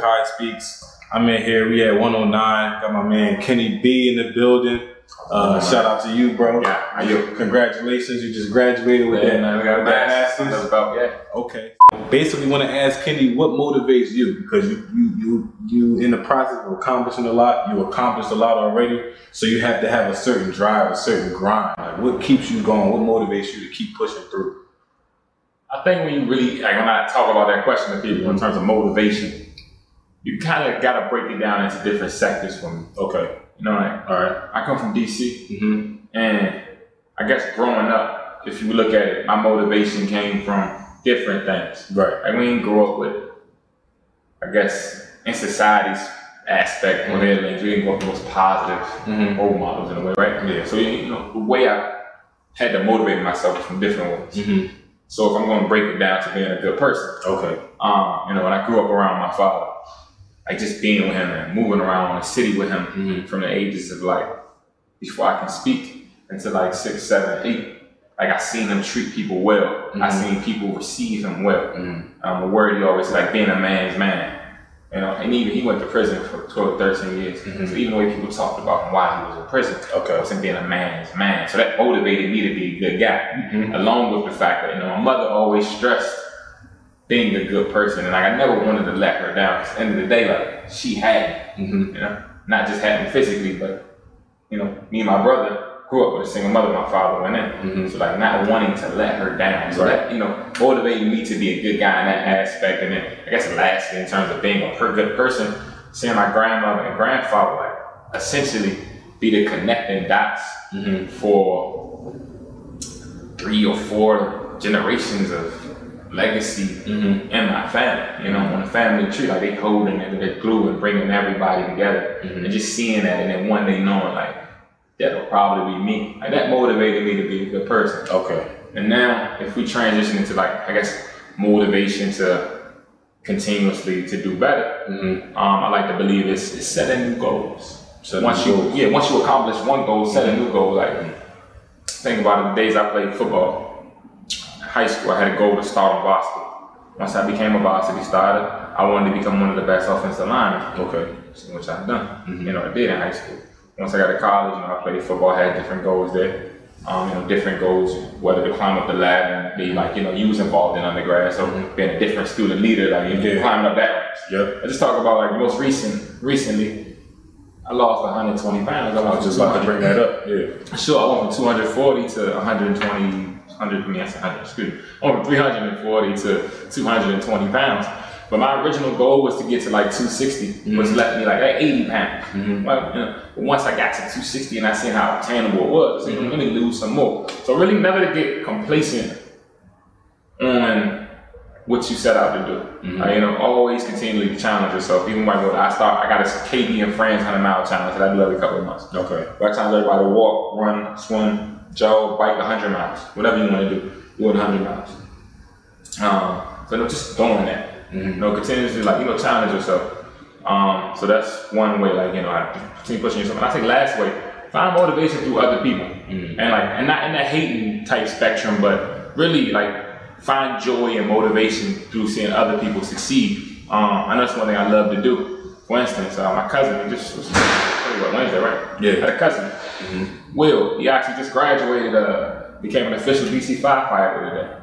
QuiySpeaks. I'm in here. We at 109. Got my man Kenny B in the building. Shout out to you, bro. Yeah. Congratulations. You just graduated with that master's. Okay. Basically, want to ask Kenny what motivates you, because you in the process of accomplishing a lot. You accomplished a lot already, so you have to have a certain drive, a certain grind. Like, what keeps you going? What motivates you to keep pushing through? I think when you really, like, when I talk about that question to people in terms of motivation, you kind of got to break it down into different sectors for me. Okay. You know, like, all right, I come from DC, and I guess growing up, if you look at it, my motivation came from different things. Right. Like, we didn't grow up with, I guess, in society's aspect, we didn't grow up with the most positive role models in a way, right? Yeah. So, you know, the way I had to motivate myself was from different ways. So if I'm going to break it down to being a good person, okay. You know, when I grew up around my father, like just being with him and moving around the city with him from the ages of like, before I can speak, until like 6, 7, 8, like I seen him treat people well. I seen people receive him well. A word he always said, like being a man's man. You know, and even he went to prison for 12, 13 years. So even the way people talked about him while he was in prison, wasn't being a man's man. So that motivated me to be a good guy. Along with the fact that, you know, my mother always stressed being a good person, and like I never wanted to let her down. At the end of the day, like she had me, you know, not just had me physically, but you know, me and my brother grew up with a single mother. My father went in, so like not wanting to let her down. So that, you know, motivated me to be a good guy in that aspect. And then I guess lastly, in terms of being a good person, seeing my grandmother and grandfather like essentially be the connecting dots for 3 or 4 generations of legacy in my family, you know, on the family tree, like they holding it, they're glue and bringing everybody together, and just seeing that, and then one day knowing like that'll probably be me. Like that motivated me to be a good person. Okay. And now, if we transition into like, I guess, motivation to continuously to do better, I like to believe it's setting new goals. Once you accomplish one goal, set a new goal. Like think about it, the days I played football. High school, I had a goal to start on varsity. Once I became a varsity starter, I wanted to become one of the best offensive linemen. Okay. Which I've done. You know, I did in high school. Once I got to college, you know, I played football, I had different goals there. You know, different goals, whether to climb up the ladder and be like, you know, you was involved in undergrad, so being a different student leader, like you climbing up that ranks. I just talk about like most recently, I lost 120 pounds. I was just about to bring that up. Sure, I went from 240 to 120. I went from 340 to 220 pounds. But my original goal was to get to like 260, which left me like at 80 pounds. Well, you know, but once I got to 260 and I seen how obtainable it was, I said, let me lose some more. So really never to get complacent on what you set out to do. You know, always continually challenge yourself. Even when I got a KB and Friends 100-mile challenge that I do every couple of months. Okay. Where I challenge everybody to walk, run, swim, jog, bike 100 miles. Whatever you want to do it 100 miles. So no, just doing that. You know, continuously, like, you know, challenge yourself. So that's one way, like, you know, I continue pushing yourself. And I think last way, find motivation through other people. And like, and not in that hating type spectrum, but really like find joy and motivation through seeing other people succeed. I know that's one thing I love to do. For instance, my cousin, he just was Wednesday, right? Yeah. I had a cousin, Will. He actually just graduated, became an official DC firefighter today.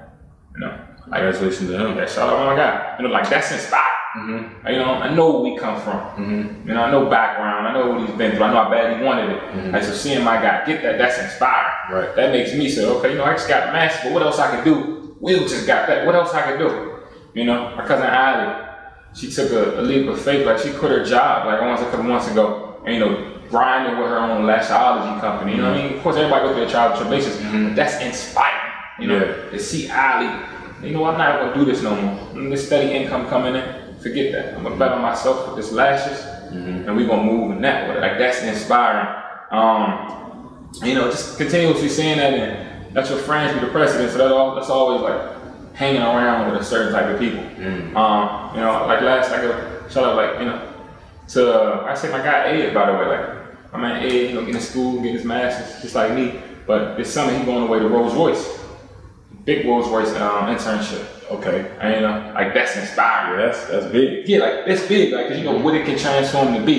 You know, like, congratulations to him. Yeah, shout out, oh my God. You know, like that's inspiring. You know, I know where we come from. You know, I know background. I know what he's been through. I know how bad he wanted it. Like, so seeing my guy get that, that's inspiring. Right. That makes me say, okay, you know, I just got massive, but what else I can do? Will just got that. What else I can do? You know, my cousin Allie, she took a leap of faith. Like she quit her job like almost a couple months ago, and you know, grinding with her own lashology company. You know what I mean? Of course, everybody goes through their trials and tribulations, but that's inspiring. You know, to see Allie, you know, I'm not gonna do this no more. This steady income coming in, forget that. I'm gonna bet on myself with this lashes, and we're gonna move in that way. Like that's inspiring. You know, just continuously saying that, and let your friends be the precedent. So that's always like hanging around with a certain type of people. You know, like last, I go shout out, like, you know, to I say my guy Ed, by the way, like my man Ed, you know, getting to school, getting his master's, just like me. But this summer he going away to Rolls Royce. big Rolls Royce internship. Okay. And you know, like that's inspiring. Yeah, that's big. Yeah, like that's big, like, 'cause you know what it can transform to be.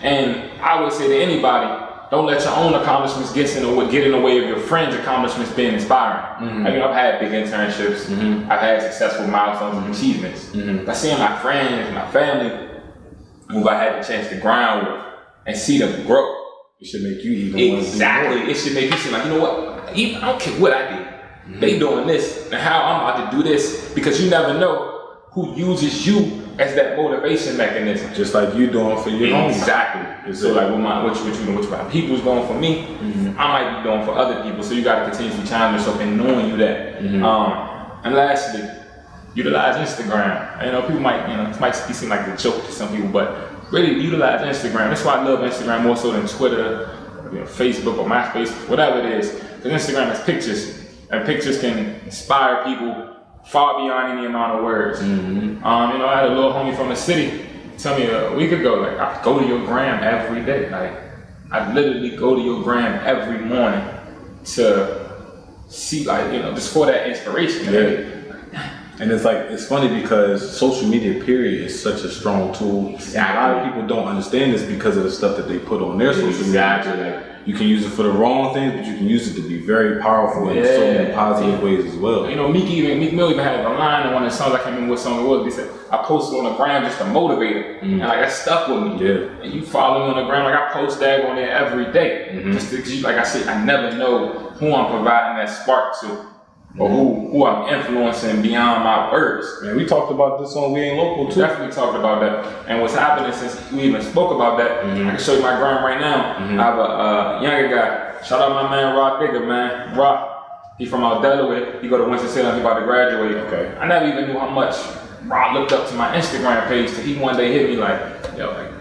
And I would say to anybody, don't let your own accomplishments get in the way of your friends' accomplishments being inspiring. I mean, I've had big internships, I've had successful milestones and achievements, but seeing my friends, my family, who I had the chance to grind with, and see them grow, it should make you even exactly. It should make you seem like, you know what? I don't care what I did. They doing this, and how I'm about to do this, because you never know who uses you as that motivation mechanism. Just like you doing for your homies. Exactly. So like what my people's doing for me, I might be doing for other people. So you got to continuously challenge yourself in knowing you that. And lastly, utilize Instagram. You know, people might, you know, it might seem like a joke to some people, but really utilize Instagram. That's why I love Instagram more so than Twitter, you know, Facebook or MySpace, whatever it is. Because Instagram has pictures, and pictures can inspire people far beyond any amount of words. You know, I had a little homie from the city tell me a week ago, like, I go to your gram every day. Like, I literally go to your gram every morning to see, like, you know, just for that inspiration. Yeah. And it's like, it's funny because social media period is such a strong tool. Exactly. And a lot of people don't understand this because of the stuff that they put on their social media. Like, you can use it for the wrong things, but you can use it to be very powerful in so many positive ways as well. You know, Meek Mill even had a line in one of the songs, I can't remember what song it was, he said, I posted on the gram just to motivate it. And like, that stuck with me. Yeah. And you follow me on the gram, like I post that on there every day. Just because, like I said, I never know who I'm providing that spark to, or who I'm influencing beyond my words. Man, we talked about this on We Ain't Local too. Definitely talked about that. And what's happening since we even spoke about that, I can show you my gram right now. I have a younger guy. Shout out my man Rod Digger, man. Rod, he from out Delaware. He go to Winston-Salem, he about to graduate. Okay. I never even knew how much Rod looked up to my Instagram page till he one day hit me like, yo, like,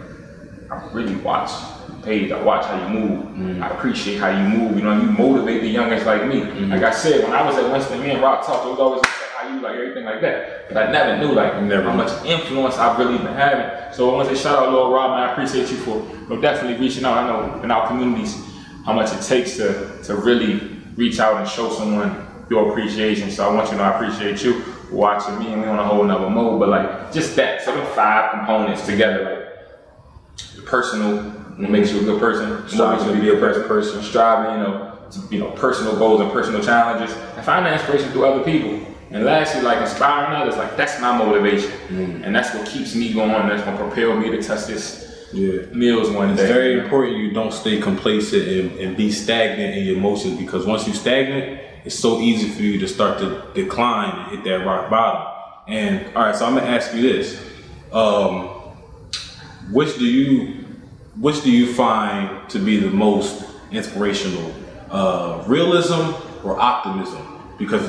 I really watch your page. I watch how you move. I appreciate how you move. You know, you motivate the youngest like me. Like I said, when I was at Winston, me and Rod talked, it was always like, how you, like, everything like that. But I never knew, like, how much influence I've really been having. So I want to say shout out Lil Rob, man. I appreciate you for definitely reaching out. I know in our communities how much it takes to really reach out and show someone your appreciation. So I want you to know I appreciate you for watching me, and we on a whole nother mode. But like, just that, so the 5 components together, like personal, what makes you a good person, striving to be a better person, striving, you know, personal goals and personal challenges, and find that inspiration through other people. And lastly, like, inspiring others, like, that's my motivation. And that's what keeps me going. That's what propels me to touch this meals one day. It's very important you don't stay complacent and be stagnant in your emotions, because once you're stagnant, it's so easy for you to start to decline and hit that rock bottom. And all right, so I'm gonna ask you this: which do you find to be the most inspirational, realism or optimism? Because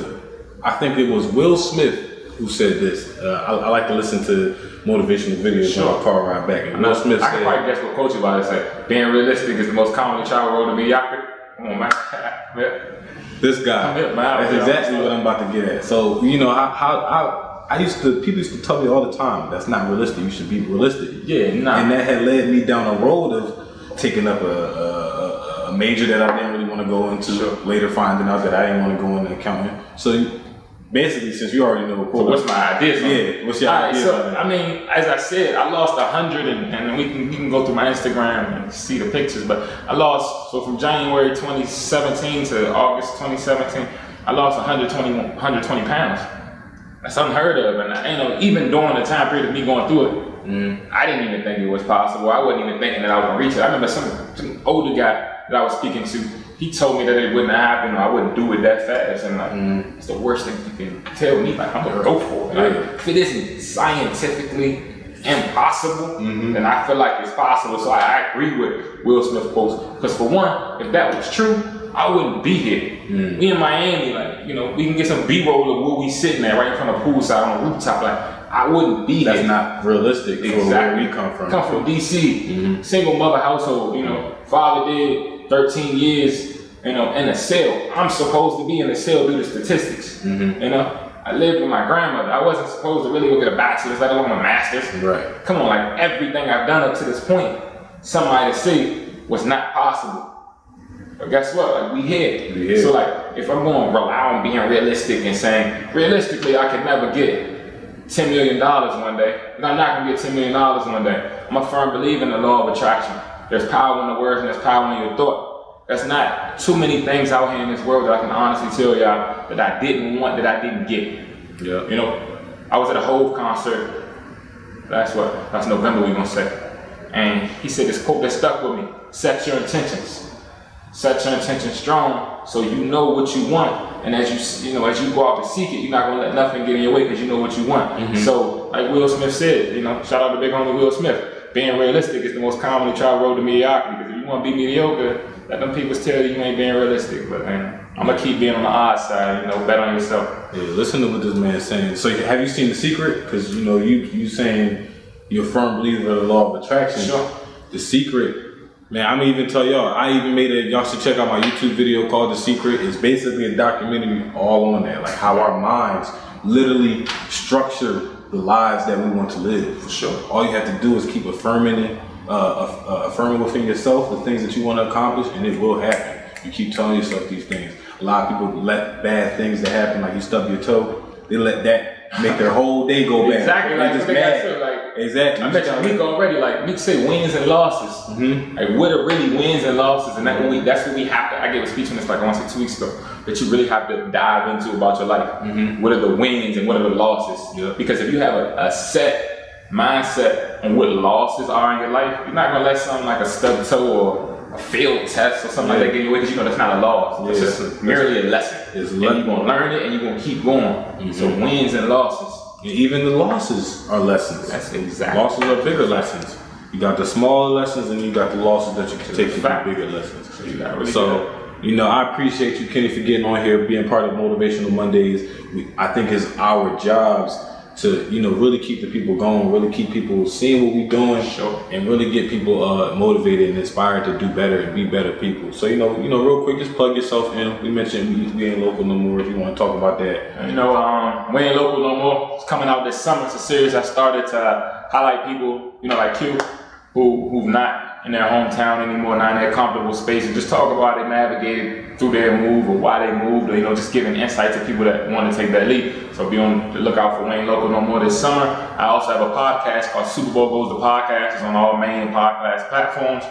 I think it was Will Smith who said this. I like to listen to motivational videos on my car ride back. And Will Smith said, I can probably guess what Coach about it said. Being realistic is the most commonly traveled road to mediocrity. Come on, man. This guy. That's exactly what I'm about to get at. So, you know, people used to tell me all the time, that's not realistic. You should be realistic. Yeah, nah. And that had led me down a road of taking up a major that I didn't really want to go into. Later finding out that I didn't want to go into accounting. So basically, since you already know, so what's my idea? Yeah, what's your idea? So, I mean, as I said, I lost 100, and you can go through my Instagram and see the pictures. But I lost, so from January 2017 to August 2017, I lost 120 pounds. That's unheard of, and you know, even during the time period of me going through it, I didn't even think it was possible. I wasn't even thinking that I was gonna reach it. I remember some older guy that I was speaking to, he told me that it wouldn't happen, or I wouldn't do it that fast. And like, it's the worst thing you can tell me. Like, I'm gonna go for it. Like, if it isn't scientifically impossible, then I feel like it's possible. So I agree with Will Smith's quotes. Because for one, if that was true, I wouldn't be here. We in Miami, like, you know, we can get some B-roll of where we sitting at, right in front of the poolside on the rooftop. Like, I wouldn't be here. That's not realistic for where we come from. Come from DC, single mother household. You know, father did 13 years, you know, in a cell. I'm supposed to be in a cell due to statistics. You know, I lived with my grandmother. I wasn't supposed to really go get a bachelor's, let alone a master's. Right. Come on, like, everything I've done up to this point, somebody to say was not possible. But guess what? Like, we here. So like, if I'm going to rely on being realistic and saying, realistically, I could never get $10 million one day, and I'm not gonna get $10 million one day. I'm a firm believer in the law of attraction. There's power in the words and there's power in your thought. There's not too many things out here in this world that I can honestly tell y'all that I didn't want, that I didn't get. Yeah. You know, I was at a Hove concert. That's November we gonna say. And he said this quote that stuck with me: set your intentions. Set your intentions strong so you know what you want. And as you go out to seek it, you're not gonna let nothing get in your way because you know what you want. So like Will Smith said, you know, shout out to big homie Will Smith, being realistic is the most commonly traveled road to mediocrity. Because if you want to be mediocre, let them people tell you ain't being realistic. But man, I'm gonna keep being on the odd side, you know, bet on yourself. Yeah, listen to what this man's saying. So have you seen The Secret? Because you know, you saying you're a firm believer of the law of attraction. Sure. The Secret, man, I'm gonna even tell y'all, I even y'all should check out my YouTube video called The Secret. It's basically a documentary all on that, like how our minds literally structure the lives that we want to live. For sure. All you have to do is keep affirming it, affirming within yourself the things that you want to accomplish, and it will happen. You keep telling yourself these things. A lot of people let bad things that happen, like you stub your toe, they let that make their whole day go bad. Exactly, like just mad. Like, exactly. I mentioned Meek already. Like Meek say wins and losses. Like what are really wins and losses, and that's what we have to. I gave a speech on this like I want to say 2 weeks ago. That you really have to dive into about your life. What are the wins and what are the losses? Yeah. Because if you have a set mindset on what losses are in your life, you're not gonna let something like a stubbed toe or a failed test or something like that get in your way, because you know that's not a loss. It's just merely a lesson. And you're gonna learn it and you're gonna keep going. So wins and losses. And even the losses are lessons. That's exactly. Losses are bigger lessons. You got the smaller lessons and you got the losses that you can take to the bigger lessons. So you gotta really you know, I appreciate you, Kenny, for getting on here, being part of Motivational Mondays. I think it's our jobs to, you know, really keep the people going, really keep people seeing what we're doing, and really get people motivated and inspired to do better and be better people. So, you know, real quick, just plug yourself in. We mentioned we ain't local no more. If you want to talk about that, you know, we ain't local no more. It's coming out this summer. It's a series I started to highlight people, you know, like Q, who've not in their hometown anymore, not in their comfortable space, and just talk about how they navigated through their move or why they moved, or, you know, just giving insight to people that want to take that leap. So be on the lookout for We Ain't Local No More this summer. I also have a podcast called Super Bowl Goes the Podcast. It's on all main podcast platforms.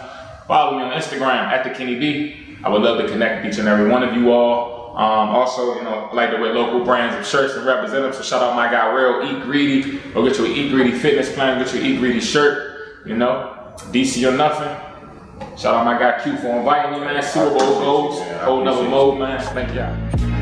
Follow me on Instagram at @TheKennyB. I would love to connect with each and every one of you all. Also, you know, I like to wear local brands of shirts and represent them. So shout out my guy Real Eat Greedy. Go get your Eat Greedy fitness plan, get your Eat Greedy shirt, you know. DC or nothing. Shout out my guy Q for inviting me, man. Super Bowl goals. Whole nother mode, man. Thank y'all.